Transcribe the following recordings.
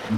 Hey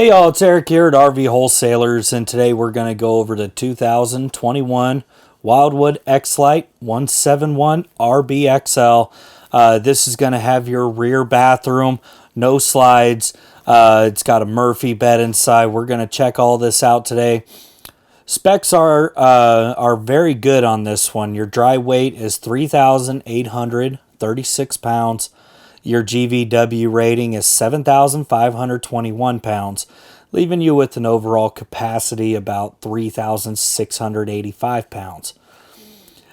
y'all, it's Eric here at RV Wholesalers, and today we're going to go over the 2021 Wildwood XLite 171RBXL. This is going to have your rear bathroom, no slides. It's got a Murphy bed inside. We're going to check all this out today. Specs are very good on this one. Your dry weight is 3,836 pounds. Your GVW rating is 7,521 pounds, leaving you with an overall capacity about 3,685 pounds.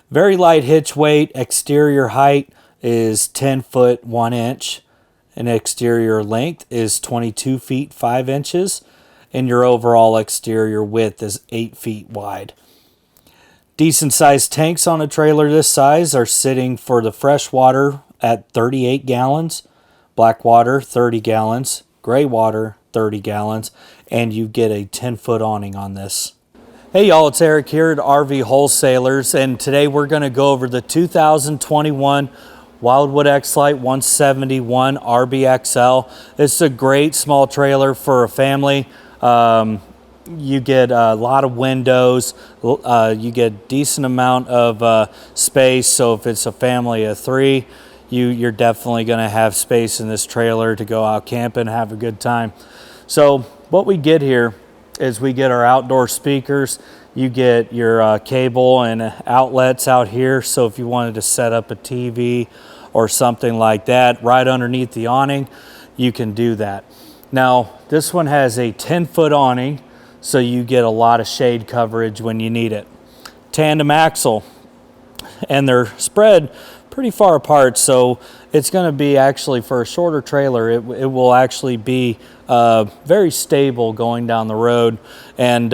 Very light hitch weight. Exterior height is 10 foot 1 inch. And exterior length is 22 feet 5 inches. And your overall exterior width is 8 feet wide. Decent sized tanks on a trailer this size are sitting for the fresh water at 38 gallons, black water 30 gallons, gray water 30 gallons, and you get a 10-foot awning on this. Hey y'all, it's Eric here at RV Wholesalers, and today we're going to go over the 2021 Wildwood XLite 171RBXL. It's a great small trailer for a family. You get a lot of windows, you get a decent amount of space, so if it's a family of 3, you're definitely going to have space in this trailer to go out camping and have a good time. So what we get here is we get our outdoor speakers. You get your cable and outlets out here, so if you wanted to set up a TV or something like that right underneath the awning, you can do that. Now this one has a 10-foot awning, so you get a lot of shade coverage when you need it. Tandem axle, and they're spread pretty far apart, so it's going to be actually, for a shorter trailer, it will actually be very stable going down the road. And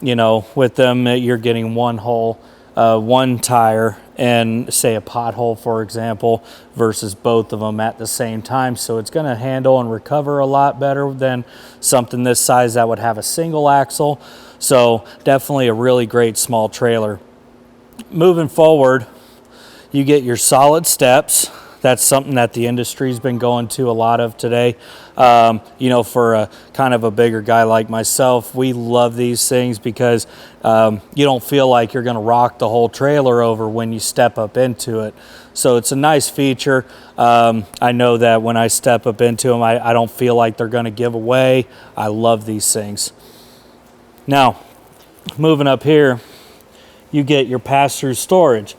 you know, with them you're getting one hole, one tire, and say a pothole for example, versus both of them at the same time, so it's going to handle and recover a lot better than something this size that would have a single axle. So definitely a really great small trailer. Moving forward, you get your solid steps. That's something that the industry's been going to a lot of today. You know, for a kind of a bigger guy like myself, we love these things because you don't feel like you're going to rock the whole trailer over when you step up into it. So it's a nice feature. I know that when I step up into them, I don't feel like they're going to give away. I love these things. Now, moving up here, you get your pass-through storage.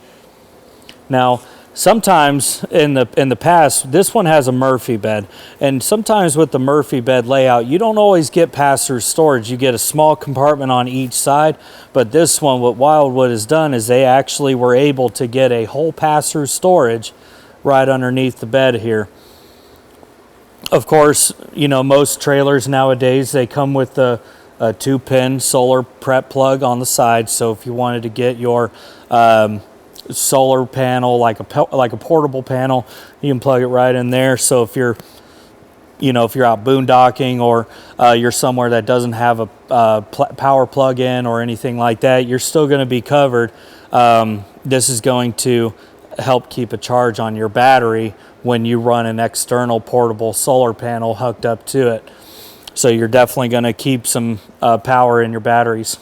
Now, sometimes in the past, this one has a Murphy bed, and sometimes with the Murphy bed layout, you don't always get pass-through storage. You get a small compartment on each side, but this one, what Wildwood has done is they actually were able to get a whole pass-through storage right underneath the bed here. Of course, you know, most trailers nowadays, they come with a 2-pin solar prep plug on the side, so if you wanted to get your solar panel, like a portable panel, you can plug it right in there. So if you're, you know, if you're out boondocking, or you're somewhere that doesn't have a power plug-in or anything like that, you're still going to be covered. This is going to help keep a charge on your battery when you run an external portable solar panel hooked up to it. So you're definitely going to keep some power in your batteries.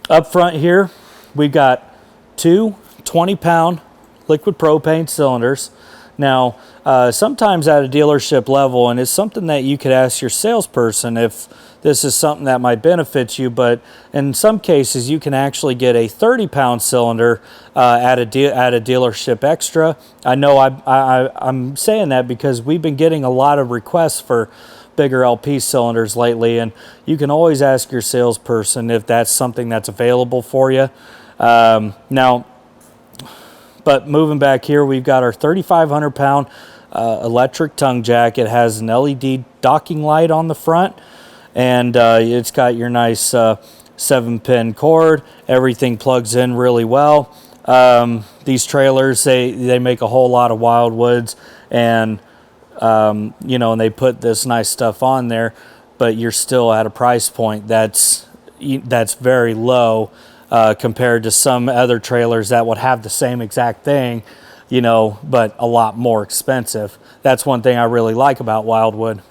Up front here, we've got 2 20-pound liquid propane cylinders. Now, sometimes at a dealership level, and it's something that you could ask your salesperson if this is something that might benefit you, but in some cases you can actually get a 30-pound cylinder at a dealership extra. I know I'm saying that because we've been getting a lot of requests for bigger LP cylinders lately, and you can always ask your salesperson if that's something that's available for you. Now, but moving back here, we've got our 3,500-pound electric tongue jack. It has an LED docking light on the front, and it's got your nice 7-pin cord. Everything plugs in really well. These trailers, they make a whole lot of Wildwoods, and you know, and they put this nice stuff on there, but you're still at a price point that's that's very low compared to some other trailers that would have the same exact thing, you know, but a lot more expensive. That's one thing I really like about Wildwood.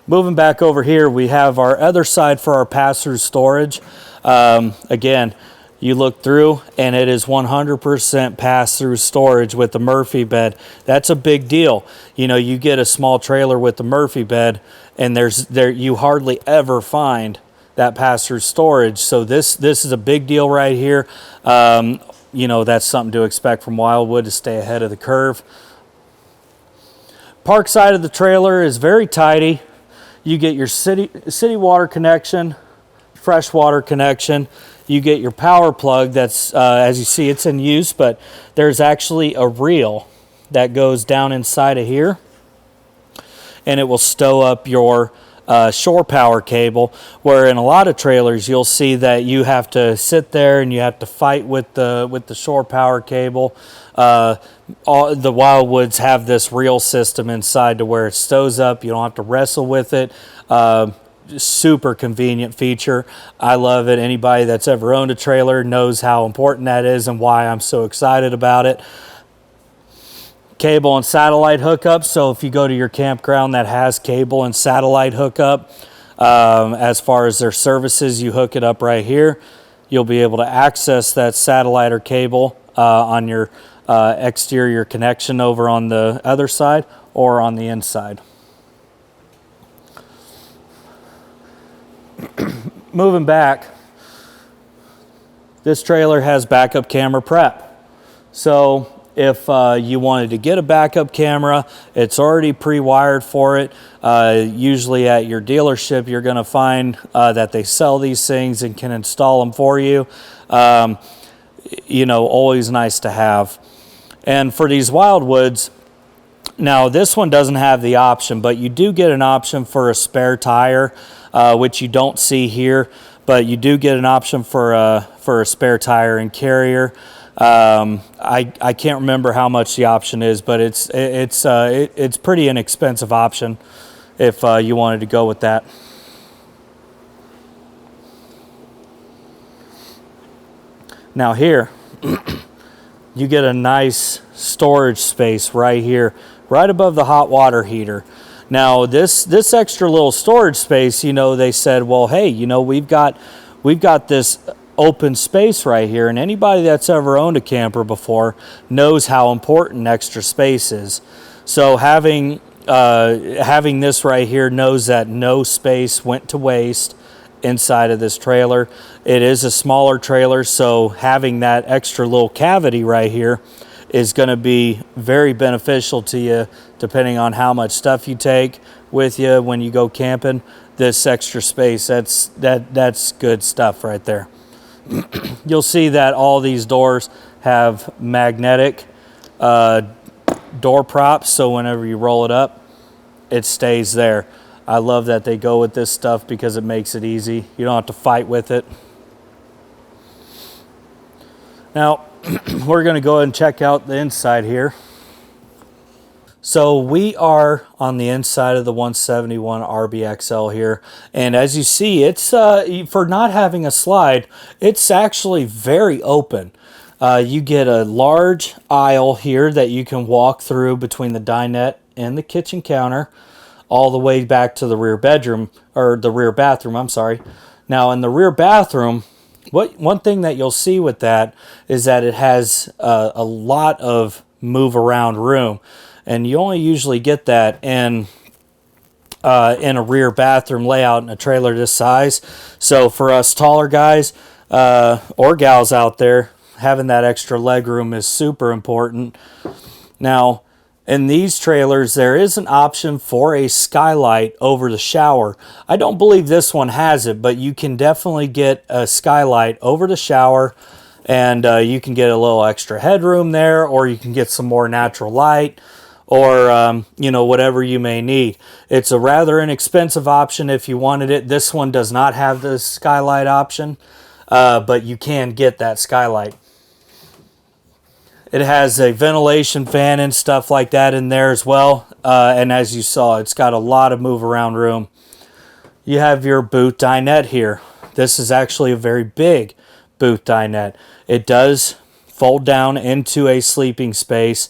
Moving back over here, we have our other side for our pass-through storage. Again, you look through and it is 100% pass-through storage with the Murphy bed. That's a big deal. You know, you get a small trailer with the Murphy bed and you hardly ever find that pass-through storage. So this is a big deal right here. You know, that's something to expect from Wildwood, to stay ahead of the curve. Park side of the trailer is very tidy. You get your city water connection, fresh water connection. You get your power plug that's, as you see, it's in use, but there's actually a reel that goes down inside of here, and it will stow up your shore power cable, where in a lot of trailers you'll see that you have to sit there and you have to fight with the shore power cable. All the Wildwoods have this reel system inside to where it stows up. You don't have to wrestle with it. Super convenient feature. I love it. Anybody that's ever owned a trailer knows how important that is and why I'm so excited about it. Cable and satellite hookup. So if you go to your campground that has cable and satellite hookup, as far as their services, you hook it up right here. You'll be able to access that satellite or cable on your exterior connection over on the other side or on the inside. Moving back, this trailer has backup camera prep. So if you wanted to get a backup camera, it's already pre-wired for it. Usually at your dealership, you're going to find that they sell these things and can install them for you. You know, always nice to have. And for these Wildwoods, now this one doesn't have the option, but you do get an option for a spare tire, which you don't see here, but you do get an option for a spare tire and carrier. I can't remember how much the option is, but it's pretty inexpensive option if you wanted to go with that. Now here, you get a nice storage space right here, right above the hot water heater. Now this extra little storage space, you know, they said, well, hey, you know, we've got this open space right here, and anybody that's ever owned a camper before knows how important extra space is. So having this right here knows that no space went to waste inside of this trailer. It is a smaller trailer, so having that extra little cavity right here is going to be very beneficial to you, depending on how much stuff you take with you when you go camping. This extra space, that's good stuff right there. You'll see that all these doors have magnetic door props, so whenever you roll it up, it stays there. I love that they go with this stuff because it makes it easy. You don't have to fight with it. Now, we're going to go ahead and check out the inside here. So we are on the inside of the 171RBXL here, and as you see, it's for not having a slide, it's actually very open. You get a large aisle here that you can walk through between the dinette and the kitchen counter, all the way back to the rear bedroom, or the rear bathroom, I'm sorry. Now in the rear bathroom, one thing that you'll see with that is that it has a lot of move around room, and you only usually get that in a rear bathroom layout in a trailer this size. So for us taller guys or gals out there, having that extra leg room is super important. Now in these trailers, there is an option for a skylight over the shower. I don't believe this one has it, but you can definitely get a skylight over the shower, and you can get a little extra headroom there, or you can get some more natural light, or you know, whatever you may need. It's a rather inexpensive option if you wanted it. This one does not have the skylight option, but you can get that skylight. It has a ventilation fan and stuff like that in there as well. And as you saw, it's got a lot of move around room. You have your boot dinette here. This is actually a very big boot dinette. It does fold down into a sleeping space.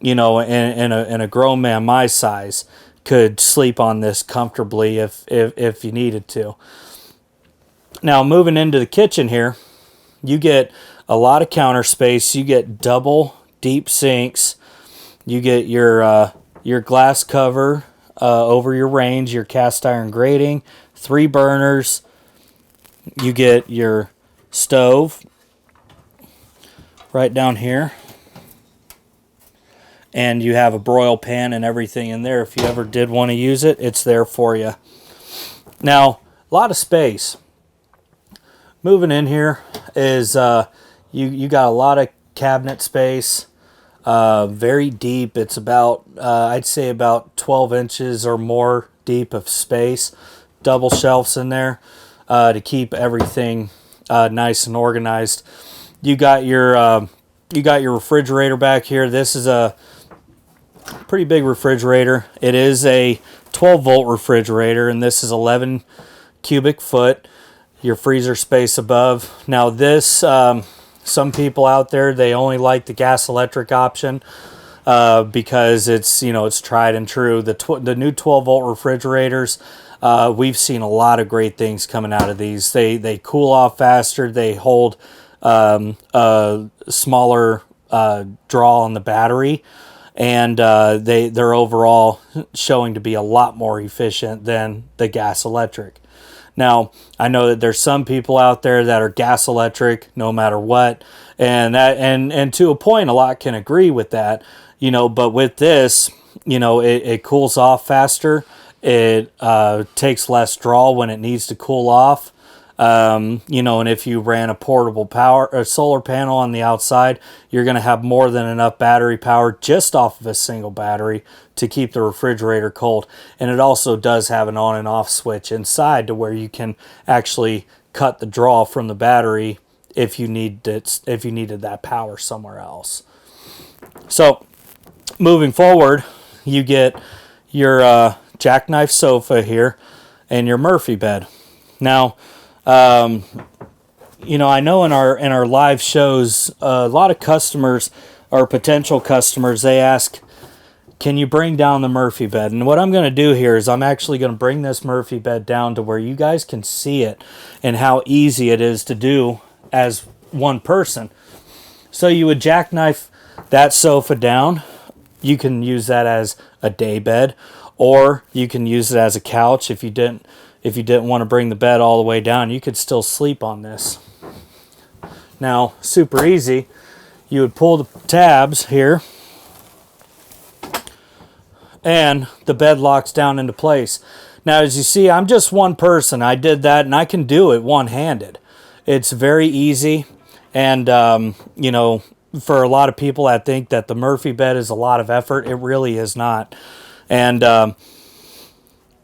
You know, and a grown man my size could sleep on this comfortably if you needed to. Now, moving into the kitchen here, you get a lot of counter space. You get double deep sinks. You get your glass cover over your range, your cast iron grating, 3 burners. You get your stove right down here. And you have a broil pan and everything in there. If you ever did want to use it, it's there for you. Now, a lot of space. Moving in here is you got a lot of cabinet space. Very deep. It's about, I'd say about 12 inches or more deep of space. Double shelves in there to keep everything nice and organized. You got your refrigerator back here. This is a pretty big refrigerator. It is a 12-volt refrigerator, and this is 11 cubic foot. Your freezer space above. Now this, some people out there, they only like the gas electric option because it's, you know, it's tried and true. The new 12-volt refrigerators, we've seen a lot of great things coming out of these. They cool off faster. They hold a smaller draw on the battery. And they're overall showing to be a lot more efficient than the gas electric. Now, I know that there's some people out there that are gas electric no matter what, and to a point, a lot can agree with that, you know. But with this, you know, it cools off faster. It takes less draw when it needs to cool off. You know, and if you ran a portable solar panel on the outside, you're going to have more than enough battery power just off of a single battery to keep the refrigerator cold. And it also does have an on and off switch inside to where you can actually cut the draw from the battery if you needed that power somewhere else. So moving forward, you get your jackknife sofa here and your Murphy bed. Now, you know, I know in our live shows, a lot of customers or potential customers, they ask, can you bring down the Murphy bed? And what I'm going to do here is I'm actually going to bring this Murphy bed down to where you guys can see it and how easy it is to do as one person. So you would jackknife that sofa down. You can use that as a day bed, or you can use it as a couch. If you didn't want to bring the bed all the way down, you could still sleep on this. Now, super easy. You would pull the tabs here, and the bed locks down into place. Now, as you see, I'm just one person. I did that, and I can do it one-handed. It's very easy, and you know, for a lot of people that think that the Murphy bed is a lot of effort, it really is not. And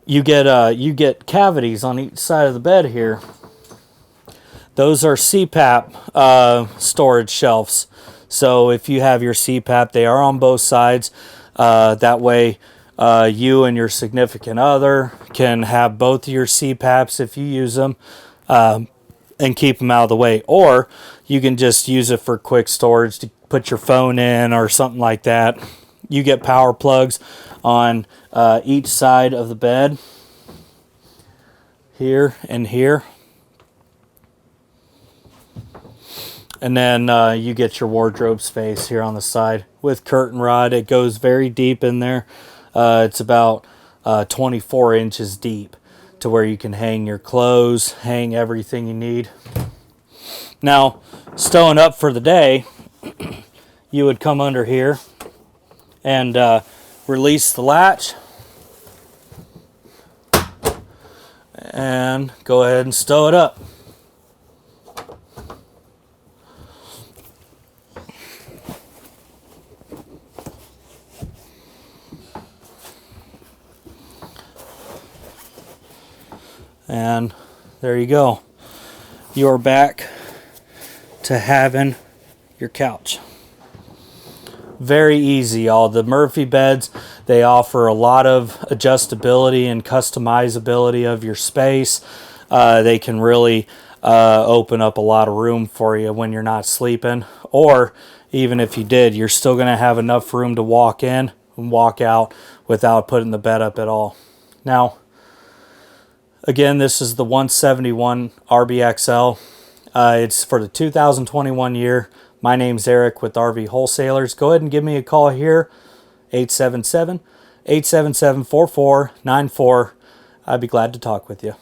you get cavities on each side of the bed here. Those are CPAP storage shelves. So if you have your CPAP, they are on both sides. That way you and your significant other can have both of your CPAPs if you use them, and keep them out of the way. Or you can just use it for quick storage to put your phone in or something like that. You get power plugs on each side of the bed, here and here. And then you get your wardrobe space here on the side with curtain rod. It goes very deep in there. It's about 24 inches deep to where you can hang your clothes, hang everything you need. Now, stowing up for the day, you would come under here and release the latch and go ahead and stow it up. And there you go. You're back to having your couch. Very easy, y'all. The Murphy beds, They offer a lot of adjustability and customizability of your space. They can really open up a lot of room for you when you're not sleeping, or even if you did, you're still going to have enough room to walk in and walk out without putting the bed up at all. Now, again, this is the 171 RBXL. It's for the 2021 year. My name's Eric with RV Wholesalers. Go ahead and give me a call here, 877-877-4494. I'd be glad to talk with you.